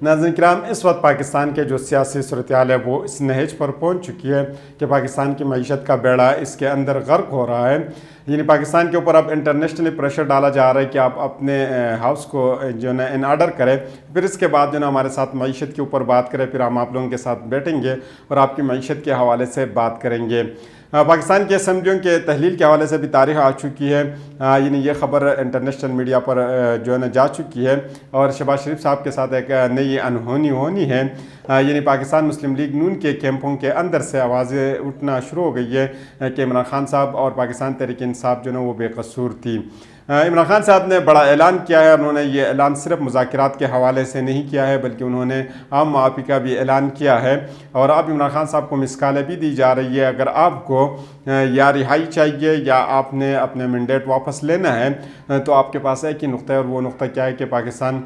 ناظرین کرام، اس وقت پاکستان کے جو سیاسی صورتحال ہے وہ اس نہج پر پہنچ چکی ہے کہ پاکستان کی معیشت کا بیڑا اس کے اندر غرق ہو رہا ہے. یعنی پاکستان کے اوپر اب انٹرنیشنلی پریشر ڈالا جا رہا ہے کہ آپ اپنے ہاؤس کو جو ہے نا ان آرڈر کریں، پھر اس کے بعد جو ہے نا ہمارے ساتھ معیشت کے اوپر بات کریں، پھر ہم آپ لوگوں کے ساتھ بیٹھیں گے اور آپ کی معیشت کے حوالے سے بات کریں گے. پاکستان کے اسمبلیوں کے تحلیل کے حوالے سے بھی تاریخ آ چکی ہے. یعنی یہ خبر انٹرنیشنل میڈیا پر جو ہے نا جا چکی ہے اور شہباز شریف صاحب کے ساتھ ایک نئی انہونی ہونی ہے. یعنی پاکستان مسلم لیگ نون کے کیمپوں کے اندر سے آوازیں اٹھنا شروع ہو گئی ہے کہ عمران خان صاحب اور پاکستان تحریک انصاف جو ہے نا وہ بے قصور تھی. عمران خان صاحب نے بڑا اعلان کیا ہے. انہوں نے یہ اعلان صرف مذاکرات کے حوالے سے نہیں کیا ہے بلکہ انہوں نے عام معافی کا بھی اعلان کیا ہے. اور اب عمران خان صاحب کو مسکالیں بھی دی جا رہی ہے، اگر آپ کو یا رہائی چاہیے یا آپ نے اپنے مینڈیٹ واپس لینا ہے تو آپ کے پاس ایک ہی نقطہ ہے، اور وہ نقطہ کیا ہے کہ پاکستان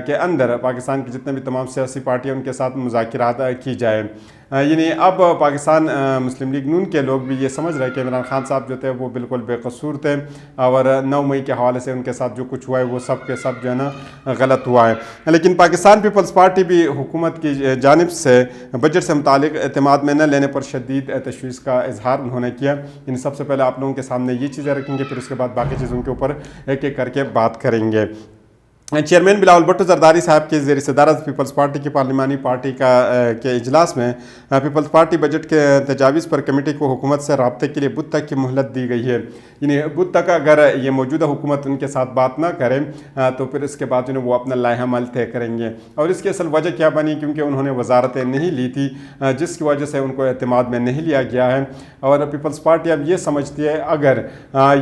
کے اندر پاکستان کے جتنے بھی تمام سیاسی پارٹیاں ان کے ساتھ مذاکرات کی جائے. یعنی اب پاکستان مسلم لیگ نون کے لوگ بھی یہ سمجھ رہے ہیں کہ عمران خان صاحب جو تھے وہ بالکل بے قصور تھے اور 9 مئی کے حوالے سے ان کے ساتھ جو کچھ ہوا ہے وہ سب کے سب جو ہے نا غلط ہوا ہے. لیکن پاکستان پیپلز پارٹی بھی حکومت کی جانب سے بجٹ سے متعلق اعتماد میں نہ لینے پر شدید تشویش کا اظہار انہوں نے کیا. یعنی سب سے پہلے آپ لوگوں کے سامنے یہ چیزیں رکھیں گے، پھر اس کے بعد باقی چیزوں کے اوپر ایک ایک کر کے بات کریں گے. چیئرمین بلاول بھٹو زرداری صاحب کے زیر صدارت پیپلز پارٹی کی پارلیمانی پارٹی کے اجلاس میں پیپلز پارٹی بجٹ کے تجاویز پر کمیٹی کو حکومت سے رابطے کے لیے بدھ تک کی مہلت دی گئی ہے. یعنی بدھ تک اگر یہ موجودہ حکومت ان کے ساتھ بات نہ کرے تو پھر اس کے بعد جو ہے وہ اپنا لائحہ عمل طے کریں گے. اور اس کی اصل وجہ کیا بنی؟ کیونکہ انہوں نے وزارتیں نہیں لی تھی، جس کی وجہ سے ان کو اعتماد میں نہیں لیا گیا ہے. اور پیپلز پارٹی اب یہ سمجھتی ہے اگر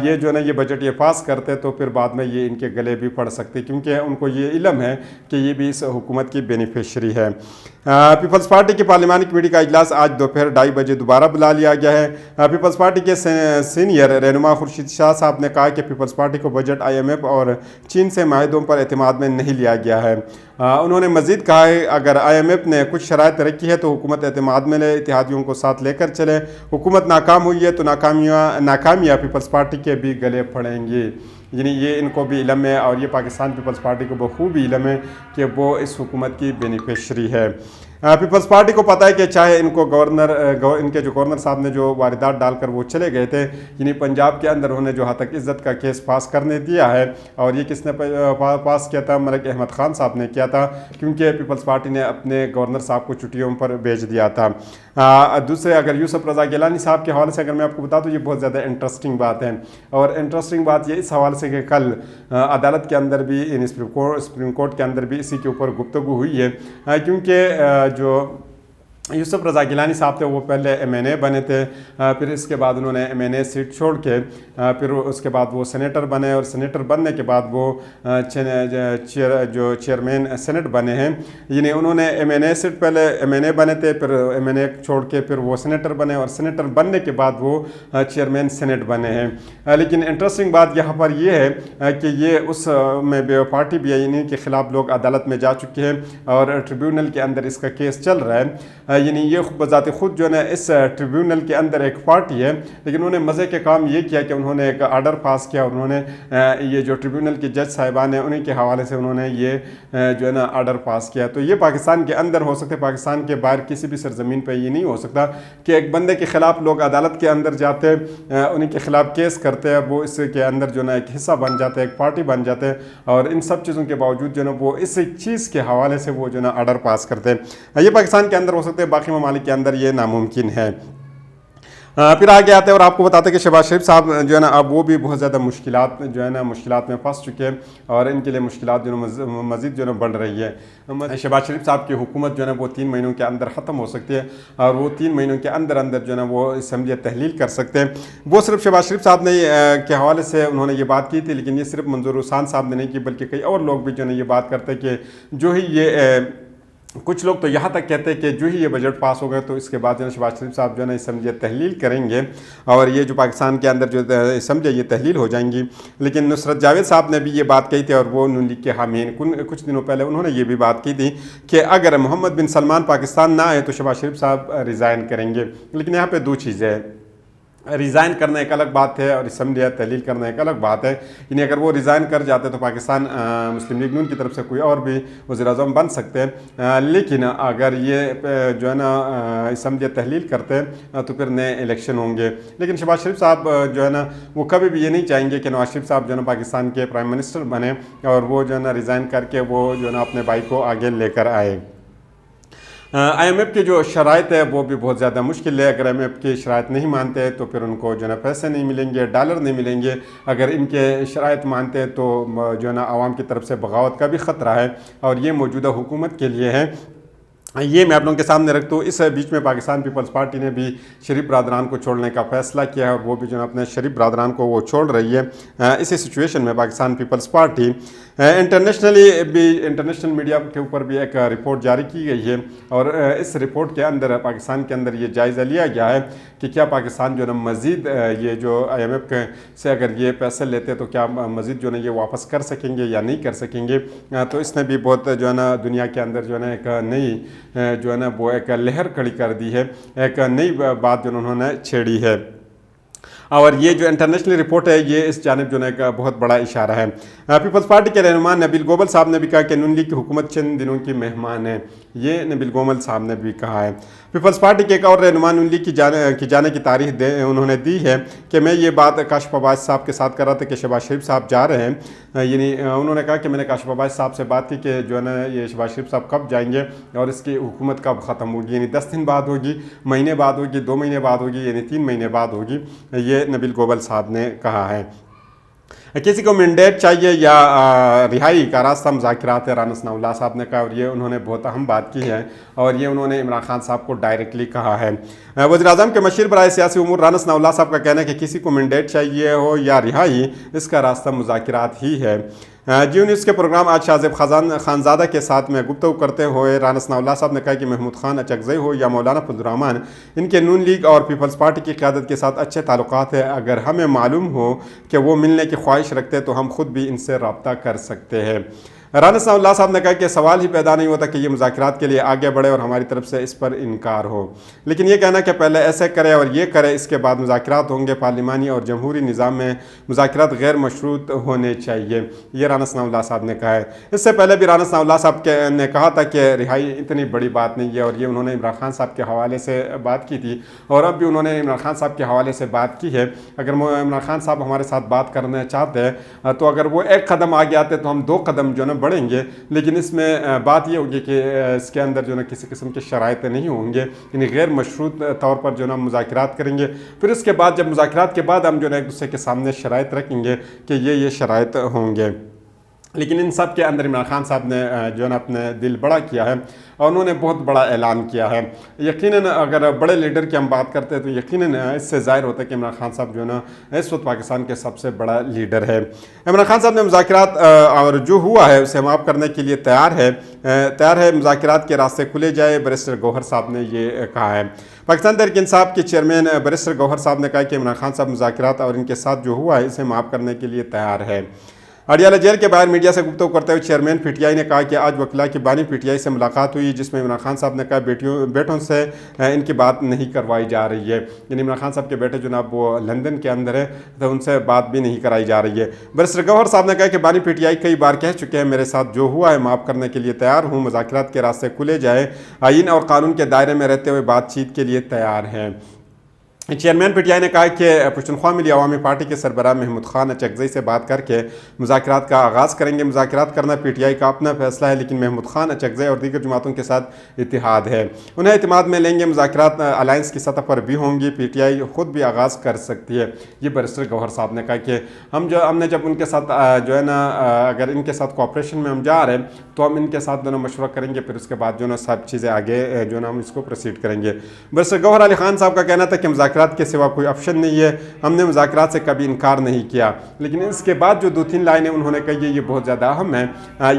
یہ جو ہے نا یہ بجٹ یہ پاس کرتے تو پھر بعد میں یہ ان کے گلے بھی پڑ سکتے، کیونکہ ان کو یہ علم ہے کہ یہ بھی اس حکومت کی بینیفیشری ہے. پیپلز پارٹی کی پارلیمانی کمیٹی کا اجلاس آج دوپہر 2:30 بجے دوبارہ بلا لیا گیا ہے. پیپلز پارٹی کے سینئر رہنما خورشید شاہ صاحب نے کہا کہ پیپلز پارٹی کو بجٹ IMF اور چین سے معاہدوں پر اعتماد میں نہیں لیا گیا ہے. انہوں نے مزید کہا ہے اگر IMF نے کچھ شرائط رکھی ہے تو حکومت اعتماد میں لے، اتحادیوں کو ساتھ لے کر چلے. حکومت ناکام ہوئی ہے تو ناکامیاں پیپلز پارٹی کے بھی گلے پڑیں گی. یعنی یہ ان کو بھی علم ہے اور یہ پاکستان پیپلز پارٹی کو بخوبی علم ہے کہ وہ اس حکومت کی بینیفیشری ہے. پیپلز پارٹی کو پتہ ہے کہ چاہے ان کو ان کے جو گورنر صاحب نے جو واردات ڈال کر وہ چلے گئے تھے، یعنی پنجاب کے اندر انہوں نے جو ہتک عزت کا کیس پاس کرنے دیا ہے، اور یہ کس نے پاس کیا تھا؟ ملک احمد خان صاحب نے کیا تھا، کیونکہ پیپلز پارٹی نے اپنے گورنر صاحب کو چھٹیوں پر بھیج دیا تھا. دوسرے اگر یوسف رضا گیلانی صاحب کے حوالے سے اگر میں آپ کو بتا دوں، یہ بہت زیادہ انٹرسٹنگ بات ہے. اور انٹرسٹنگ بات یہ اس حوالے سے کہ کل عدالت کے اندر بھی سپریم کورٹ کے اندر بھی اسی کے اوپر گفتگو ہوئی ہے، کیونکہ جو یوسف رضا گیلانی صاحب تھے وہ پہلے MNA بنے تھے، پھر اس کے بعد انہوں نے MNA سیٹ چھوڑ کے پھر اس کے بعد وہ سینیٹر بنے، اور سینیٹر بننے کے بعد وہ جو چیئرمین سینٹ بنے ہیں. یعنی انہوں نے MNA سیٹ پہلے MNA بنے تھے، پھر MNA چھوڑ کے پھر وہ سینیٹر بنے، اور سینیٹر بننے کے بعد وہ چیئرمین سینٹ بنے ہیں. لیکن انٹرسٹنگ بات یہاں پر یہ ہے کہ یہ اس میں بے پارٹی بھی ہے، یعنی کے خلاف لوگ عدالت میں جا چکے ہیں اور ٹریبیونل کے اندر اس کا کیس چل رہا ہے. یعنی یہ بذات خود جو ہے نا اس ٹریبیونل کے اندر ایک پارٹی ہے، لیکن انہوں نے مزے کے کام یہ کیا کہ انہوں نے ایک آرڈر پاس کیا، اور انہوں نے یہ جو ٹریبیونل کے جج صاحبان ہیں انہیں کے حوالے سے انہوں نے یہ جو ہے نا آرڈر پاس کیا. تو یہ پاکستان کے اندر ہو سکتے، پاکستان کے باہر کسی بھی سرزمین پہ یہ نہیں ہو سکتا کہ ایک بندے کے خلاف لوگ عدالت کے اندر جاتے، انہیں کے خلاف کیس کرتے ہیں، وہ اس کے اندر جو ہے نا ایک حصہ بن جاتے، ایک پارٹی بن جاتے، اور ان سب چیزوں کے باوجود جو ہے نا وہ اس چیز کے حوالے سے وہ جو ہے نا آرڈر پاس کرتے ہیں. یہ پاکستان کے اندر ہو سکتے ہیں، باقی ممالک کے اندر یہ ناممکن ہے. پھر آگے آتے ہیں اور آپ کو بتاتے ہیں کہ شہباز شریف صاحب جو ہے نا اب وہ بھی بہت زیادہ مشکلات میں پھنس چکے ہیں، اور ان کے لیے مشکلات جو ہے مزید جو ہے بڑھ رہی ہے. شہباز شریف صاحب کی حکومت جو ہے وہ 3 مہینوں کے اندر ختم ہو سکتی ہے، اور وہ 3 مہینوں کے اندر جو ہے نا وہ اسمبلی تحلیل کر سکتے ہیں. وہ صرف شہباز شریف صاحب نے کے حوالے سے انہوں نے یہ بات کی تھی، لیکن یہ صرف منظور حسین صاحب نے نہیں کی، بلکہ کئی اور لوگ بھی جو ہے یہ بات کرتے کہ جو ہی یہ کچھ لوگ تو یہاں تک کہتے ہیں کہ جو ہی یہ بجٹ پاس ہو گئے تو اس کے بعد جو ہے شہباز شریف صاحب جو ہے نا اسمبلی تحلیل کریں گے، اور یہ جو پاکستان کے اندر جو اسمبلی یہ تحلیل ہو جائیں گی. لیکن نصرت جاوید صاحب نے بھی یہ بات کہی تھی، اور وہ نون لیگ کے حامین کچھ دنوں پہلے انہوں نے یہ بھی بات کی تھی کہ اگر محمد بن سلمان پاکستان نہ آئے تو شہباز شریف صاحب ریزائن کریں گے. لیکن یہاں پہ 2 چیزیں ہیں. ریزائن کرنا ایک الگ بات ہے اور اسمبلی تحلیل کرنا ایک الگ بات ہے. یعنی اگر وہ ریزائن کر جاتے تو پاکستان مسلم لیگ نون کی طرف سے کوئی اور بھی وزیر اعظم بن سکتے ہیں, لیکن اگر یہ جو ہے نا اسمبلی تحلیل کرتے تو پھر نئے الیکشن ہوں گے. لیکن شہباز شریف صاحب جو ہے نا وہ کبھی بھی یہ نہیں چاہیں گے کہ نواز شریف صاحب جو ہے نا پاکستان کے پرائم منسٹر بنے اور وہ جو ہے نا ریزائن کر کے وہ جو ہے نا اپنے بھائی کو آگے لے کر آئے. آئی ایم ایف کی جو شرائط ہے وہ بھی بہت زیادہ مشکل ہے. اگر آئی ایم ایف کی شرائط نہیں مانتے تو پھر ان کو جو ہے نا پیسے نہیں ملیں گے, ڈالر نہیں ملیں گے. اگر ان کے شرائط مانتے تو جو ہے نا عوام کی طرف سے بغاوت کا بھی خطرہ ہے اور یہ موجودہ حکومت کے لیے ہے. یہ میں آپ لوگوں کے سامنے رکھتا ہوں. اس بیچ میں پاکستان پیپلز پارٹی نے بھی شریف برادران کو چھوڑنے کا فیصلہ کیا ہے اور وہ بھی جو ہے اپنے شریف برادران کو وہ چھوڑ رہی ہے. اسی سچویشن میں Pakistan Peoples Party international media کے اوپر بھی ایک رپورٹ جاری کی گئی ہے اور اس رپورٹ کے اندر پاکستان کے اندر یہ جائزہ لیا گیا ہے کہ کیا پاکستان جو ہے نا مزید یہ جو آئی ایم ایف سے اگر یہ پیسے لیتے تو کیا مزید جو ہے نا یہ واپس کر سکیں گے یا نہیں کر سکیں گے. تو اس نے بھی بہت جو ہے نا دنیا کے اندر جو ہے نا ایک نئی جو ہے نا وہ ایک لہر کھڑی کر دی ہے, ایک نئی بات جو انہوں نے چھیڑی ہے. اور یہ جو انٹرنیشنل رپورٹ ہے یہ اس جانب جو ہے ایک بہت بڑا اشارہ ہے. پیپلز پارٹی کے رہنما نبیل گوبل صاحب نے بھی کہا کہ نون لیگ کی حکومت چند دنوں کی مہمان ہے. یہ نبیل گوبل صاحب نے بھی کہا ہے. پیپلز پارٹی کے ایک اور رہنما نون لیگ کی جانے کی تاریخ انہوں نے دی ہے کہ میں یہ بات کاشف عباس صاحب کے ساتھ کر رہا تھا کہ شہباز شریف صاحب جا رہے ہیں. یعنی انہوں نے کہا کہ میں نے کاشف عباس صاحب سے بات کی کہ جو ہے نا یہ شہباز شریف صاحب کب جائیں گے اور اس کی حکومت کب ختم ہوگی. یعنی 10 دن بعد ہوگی, مہینے بعد ہوگی, 2 مہینے بعد ہوگی, یعنی 3 مہینے بعد ہوگی. یہ نبیل گوبل صاحب نے کہا ہے. کسی کو مینڈیٹ چاہیے یا رہائی کا راستہ مذاکرات ہے, رانا ثناء اللہ صاحب نے کہا اور یہ انہوں نے بہت اہم بات کی ہے اور یہ انہوں نے عمران خان صاحب کو ڈائریکٹلی کہا ہے. وزیر اعظم کے مشیر برائے سیاسی امور رانا ثناء اللہ صاحب کا کہنا ہے کہ کسی کو مینڈیٹ چاہیے ہو یا رہائی, اس کا راستہ مذاکرات ہی ہے. جیو نیوز کے پروگرام آج شاہ زیب خانزادہ کے ساتھ میں گفتگو کرتے ہوئے رانا ثناء اللہ صاحب نے کہا کہ محمود خان اچکزئی ہو یا مولانا فضل الرحمان, ان کے نون لیگ اور پیپلز پارٹی کی قیادت کے ساتھ اچھے تعلقات ہیں. اگر ہمیں معلوم ہو کہ وہ ملنے کی خواہش رکھتے تو ہم خود بھی ان سے رابطہ کر سکتے ہیں. رانا ثناء اللہ صاحب نے کہا کہ سوال ہی پیدا نہیں ہوتا کہ یہ مذاکرات کے لیے آگے بڑھے اور ہماری طرف سے اس پر انکار ہو, لیکن یہ کہنا کہ پہلے ایسے کرے اور یہ کرے اس کے بعد مذاکرات ہوں گے. پارلیمانی اور جمہوری نظام میں مذاکرات غیر مشروط ہونے چاہیے, یہ رانا ثناء اللہ صاحب نے کہا ہے. اس سے پہلے بھی رانا ثناء اللہ صاحب نے کہا تھا کہ رہائی اتنی بڑی بات نہیں ہے اور یہ انہوں نے عمران خان صاحب کے حوالے سے بات کی تھی اور اب بھی انہوں نے عمران خان صاحب کے حوالے سے بات کی ہے. اگر عمران خان صاحب ہمارے ساتھ بات کرنا چاہتے ہیں تو اگر وہ ایک قدم آگے آتے تو ہم 2 قدم جو ہے نا بڑھیں گے, لیکن اس میں بات یہ ہوگی کہ اس کے اندر جو ہے نا کسی قسم کے شرائط نہیں ہوں گے. یعنی غیر مشروط طور پر جو ہے نا مذاکرات کریں گے. پھر اس کے بعد جب مذاکرات کے بعد ہم جو ہے نا ایک دوسرے کے سامنے شرائط رکھیں گے کہ یہ شرائط ہوں گے. لیکن ان سب کے اندر عمران خان صاحب نے جو ہے نا اپنے دل بڑا کیا ہے اور انہوں نے بہت بڑا اعلان کیا ہے. یقیناً اگر بڑے لیڈر کی ہم بات کرتے ہیں تو یقیناً اس سے ظاہر ہوتا ہے کہ عمران خان صاحب جو ہے نا اس وقت پاکستان کے سب سے بڑا لیڈر ہے. عمران خان صاحب نے مذاکرات اور جو ہوا ہے اسے معاف کرنے کے لیے تیار ہے. مذاکرات کے راستے کھلے جائے, بیرسٹر گوہر صاحب نے یہ کہا ہے. پاکستان تحریک انصاف کے چیئرمین بیرسٹر گوہر صاحب نے کہا کہ عمران خان صاحب مذاکرات اور ان کے ساتھ جو ہوا ہے اسے معاف کرنے کے لیے تیار ہے. اڈیالہ جیل کے باہر میڈیا سے گفتگو کرتے ہوئے چیئرمین پی ٹی آئی نے کہا کہ آج وکلاء کی بانی پی ٹی آئی سے ملاقات ہوئی جس میں عمران خان صاحب نے کہا بیٹوں سے ان کی بات نہیں کروائی جا رہی ہے. یعنی عمران خان صاحب کے بیٹے جناب وہ لندن کے اندر ہے تو ان سے بات بھی نہیں کرائی جا رہی ہے. بیرسٹر گوہر صاحب نے کہا کہ بانی پی ٹی آئی کئی بار کہہ چکے ہیں میرے ساتھ جو ہوا ہے معاف کرنے کے لیے تیار ہوں. مذاکرات کے راستے کھلے جائے, آئین اور قانون کے دائرے میں رہتے ہوئے بات چیت کے لیے تیار ہیں. چیئرمین پی ٹی آئی نے کہا کہ پشتونخوا ملی عوامی پارٹی کے سربراہ محمود خان اچکزئی سے بات کر کے مذاکرات کا آغاز کریں گے. مذاکرات کرنا پی ٹی آئی کا اپنا فیصلہ ہے, لیکن محمود خان اچکزئی اور دیگر جماعتوں کے ساتھ اتحاد ہے, انہیں اعتماد میں لیں گے. مذاکرات الائنس کی سطح پر بھی ہوں گی, پی ٹی آئی خود بھی آغاز کر سکتی ہے. یہ بیرسٹر گوہر صاحب نے کہا کہ ہم نے جب ان کے ساتھ جو ہے نا اگر ان کے ساتھ کوآپریشن میں ہم جا رہے ہیں تو ہم ان کے ساتھ جو ہے مشورہ کریں گے, پھر اس کے بعد جو ہے نا سب چیزیں آگے جو ہے نا ہم اس کو پروسیڈ کریں گے. بیرسٹر گوہر علی خان صاحب کا کہنا تھا کہ مذاکرات کے سوا کوئی آپشن نہیں ہے, ہم نے مذاکرات سے کبھی انکار نہیں کیا. لیکن اس کے بعد جو 2-3 لائنیں انہوں نے کہی یہ بہت زیادہ اہم ہیں.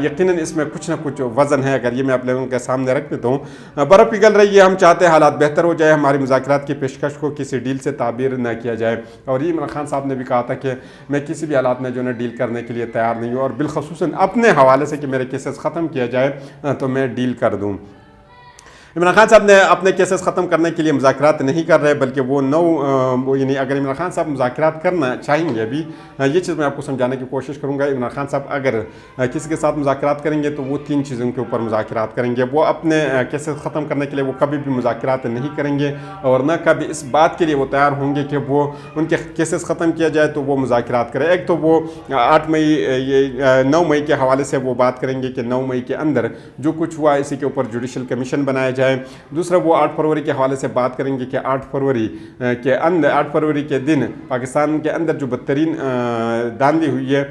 یقیناً اس میں کچھ نہ کچھ وزن ہے. اگر یہ میں آپ لوگوں کے سامنے رکھ دیتا ہوں, برف پگھل رہی ہے, ہم چاہتے ہیں حالات بہتر ہو جائے, ہماری مذاکرات کی پیشکش کو کسی ڈیل سے تعبیر نہ کیا جائے. اور یہ عمران خان صاحب نے بھی کہا تھا کہ میں کسی بھی حالات میں جو ہے ڈیل کرنے کے لیے تیار نہیں ہوں, اور بالخصوصاً اپنے حوالے سے کہ میرے کیسز ختم کیا جائے تو میں ڈیل کر دوں. عمران خان صاحب نے اپنے کیسز ختم کرنے کے لیے مذاکرات نہیں کر رہے، بلکہ وہ یعنی اگر عمران خان صاحب مذاکرات کرنا چاہیں گے ابھی، یہ چیز میں آپ کو سمجھانے کی کوشش کروں گا۔ عمران خان صاحب اگر کسی کے ساتھ مذاکرات کریں گے تو وہ 3 چیزوں کے اوپر مذاکرات کریں گے۔ وہ اپنے کیسز ختم کرنے کے لیے وہ کبھی بھی مذاکرات نہیں کریں گے، اور نہ کبھی اس بات کے لیے وہ تیار ہوں گے کہ وہ ان کے کیسز ختم کیا جائے تو وہ مذاکرات کرے۔ ایک تو وہ 9 مئی کے حوالے سے وہ بات کریں گے کہ 9 مئی کے اندر جو کچھ ہوا اسی کے اوپر جوڈیشل کمیشن بنایا جائے۔ دوسرا وہ 8 فروری کے حوالے سے بات کریں گے کہ 8 فروری کے دن پاکستان کے اندر جو بدترین دھاندلی ہوئی ہے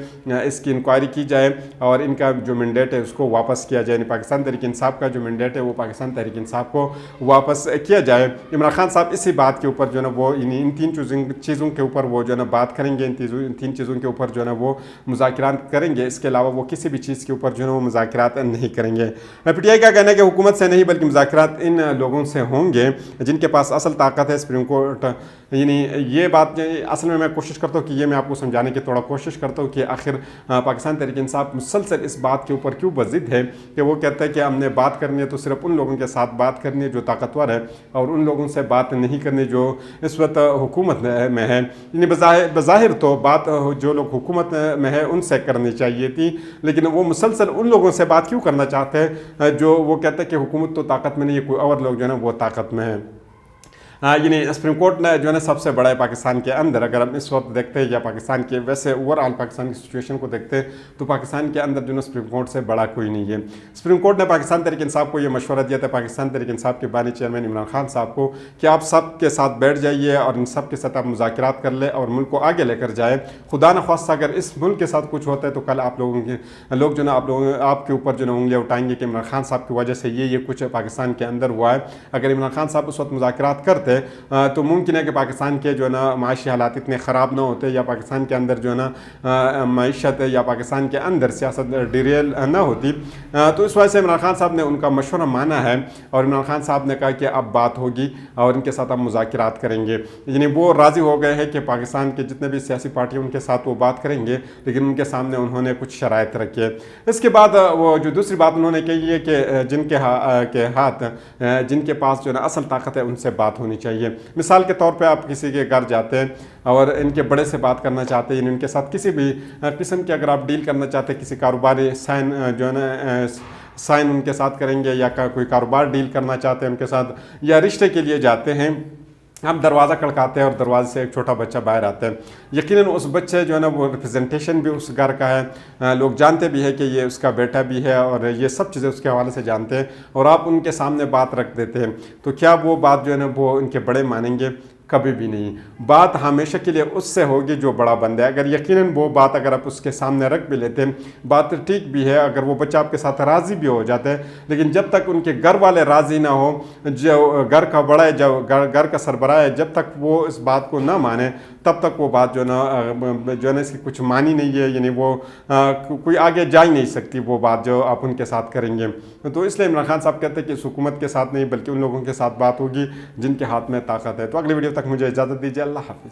اس کی انکوائری کی جائے اور ان کا جو مینڈیٹ ہے اس کو واپس کیا جائے، یعنی پاکستان تحریک انصاف کا جو مینڈیٹ ہے وہ پاکستان تحریک انصاف کو واپس کیا جائے۔ عمران خان صاحب اسی بات کے اوپر جو ہے نا وہ ان 3 چیزوں کے اوپر وہ جو ہے نا بات کریں گے، ان 3 چیزوں کے اوپر جو ہے نا وہ مذاکرات کریں گے۔ اس کے علاوہ وہ کسی بھی چیز کے اوپر جو ہے نا وہ مذاکرات نہیں کریں گے۔ پی ٹی آئی کا کہنا ہے کہ حکومت سے نہیں بلکہ مذاکرات ان لوگوں سے ہوں گے جن کے پاس اصل طاقت ہے۔ سپریم کورٹ یعنی یہ بات اصل میں کوشش کرتا ہوں کہ یہ میں آپ کو سمجھانے کی تھوڑا کوشش کرتا ہوں کہ آخر پاکستان تحریک انصاف مسلسل اس بات کے اوپر کیوں بضد ہے کہ وہ کہتا ہے کہ ہم نے بات کرنی ہے تو صرف ان لوگوں کے ساتھ بات کرنی ہے جو طاقتور ہے، اور ان لوگوں سے بات نہیں کرنی جو اس وقت حکومت میں ہے۔ یعنی بظاہر تو بات جو لوگ حکومت میں ہے ان سے کرنی چاہیے تھی، لیکن وہ مسلسل ان لوگوں سے بات کیوں کرنا چاہتے ہیں جو وہ کہتے ہیں کہ حکومت تو طاقت میں نہیں ہے، کوئی اور لوگ جو ہے نا وہ طاقت میں ہے۔ یعنی سپریم کورٹ نے جو ہے نا سب سے بڑا ہے پاکستان کے اندر، اگر ہم اس وقت دیکھتے ہیں یا پاکستان کے ویسے اوور آل پاکستان کی سچویشن کو دیکھتے ہیں تو پاکستان کے اندر جو ہے نا سپریم کورٹ سے بڑا کوئی نہیں ہے۔ سپریم کورٹ نے پاکستان تحریک انصاف کو یہ مشورہ دیا تھا، پاکستان تحریک انصاف کے بانی چیئرمین عمران خان صاحب کو، کہ آپ سب کے ساتھ بیٹھ جائیے اور ان سب کے ساتھ آپ مذاکرات کر لیں اور ملک کو آگے لے کر جائیں۔ خدا نخواستہ اگر اس ملک کے ساتھ کچھ ہوتا ہے تو کل آپ لوگ جو نا آپ کے اوپر جو نا انگلیاں اٹھائیں گے کہ عمران خان صاحب کی وجہ سے یہ کچھ پاکستان کے اندر ہوا ہے۔ اگر عمران خان صاحب اس وقت مذاکرات کرتے تو ممکن ہے کہ پاکستان کے جو ہے نا معاشی حالات اتنے خراب نہ ہوتے، یا پاکستان کے اندر جو ہے نا معیشت یا پاکستان کے اندر سیاست ڈیریل نہ ہوتی۔ تو اس وجہ سے عمران خان صاحب نے ان کا مشورہ مانا ہے، اور عمران خان صاحب نے کہا کہ اب بات ہوگی اور ان کے ساتھ ہم مذاکرات کریں گے۔ یعنی وہ راضی ہو گئے ہیں کہ پاکستان کے جتنے بھی سیاسی پارٹی ان کے ساتھ وہ بات کریں گے، لیکن ان کے سامنے انہوں نے کچھ شرائط رکھی ہے۔ اس کے بعد وہ جو دوسری بات انہوں نے کہی ہے کہ جن کے پاس جو ہے نا اصل طاقت ہے ان سے بات ہونی چاہیے۔ مثال کے طور پہ آپ کسی کے گھر جاتے ہیں اور ان کے بڑے سے بات کرنا چاہتے ہیں، ان کے ساتھ کسی بھی قسم کی اگر آپ ڈیل کرنا چاہتے ہیں، کسی کاروباری سائن جو ہے نا سائن ان کے ساتھ کریں گے، یا کوئی کاروبار ڈیل کرنا چاہتے ہیں ان کے ساتھ، یا رشتے کے لیے جاتے ہیں، ہم دروازہ کھڑکاتے ہیں اور دروازے سے ایک چھوٹا بچہ باہر آتا ہے، یقیناً اس بچے جو ہے نا وہ ریپرزنٹیشن بھی اس گھر کا ہے، لوگ جانتے بھی ہے کہ یہ اس کا بیٹا بھی ہے، اور یہ سب چیزیں اس کے حوالے سے جانتے ہیں، اور آپ ان کے سامنے بات رکھ دیتے ہیں، تو کیا وہ بات جو ہے نا وہ ان کے بڑے مانیں گے؟ کبھی بھی نہیں۔ بات ہمیشہ کے لیے اس سے ہوگی جو بڑا بندہ ہے۔ اگر یقیناً وہ بات اگر آپ اس کے سامنے رکھ بھی لیتے ہیں، بات ٹھیک بھی ہے، اگر وہ بچہ آپ کے ساتھ راضی بھی ہو جاتا ہے، لیکن جب تک ان کے گھر والے راضی نہ ہو، جو گھر کا بڑا ہے، جو گھر کا سربراہ ہے، جب تک وہ اس بات کو نہ مانے تب تک وہ بات جو ہے نا اس کی کچھ معنی نہیں ہے، یعنی وہ کوئی آگے جا ہی نہیں سکتی وہ بات جو آپ ان کے ساتھ کریں گے۔ تو اس لیے عمران خان صاحب کہتے ہیں کہ اس حکومت کے ساتھ نہیں بلکہ ان لوگوں کے ساتھ بات ہوگی جن کے ہاتھ میں طاقت ہے۔ تو اگلی ویڈیو تک مجھے اجازت دیجیے، اللہ حافظ۔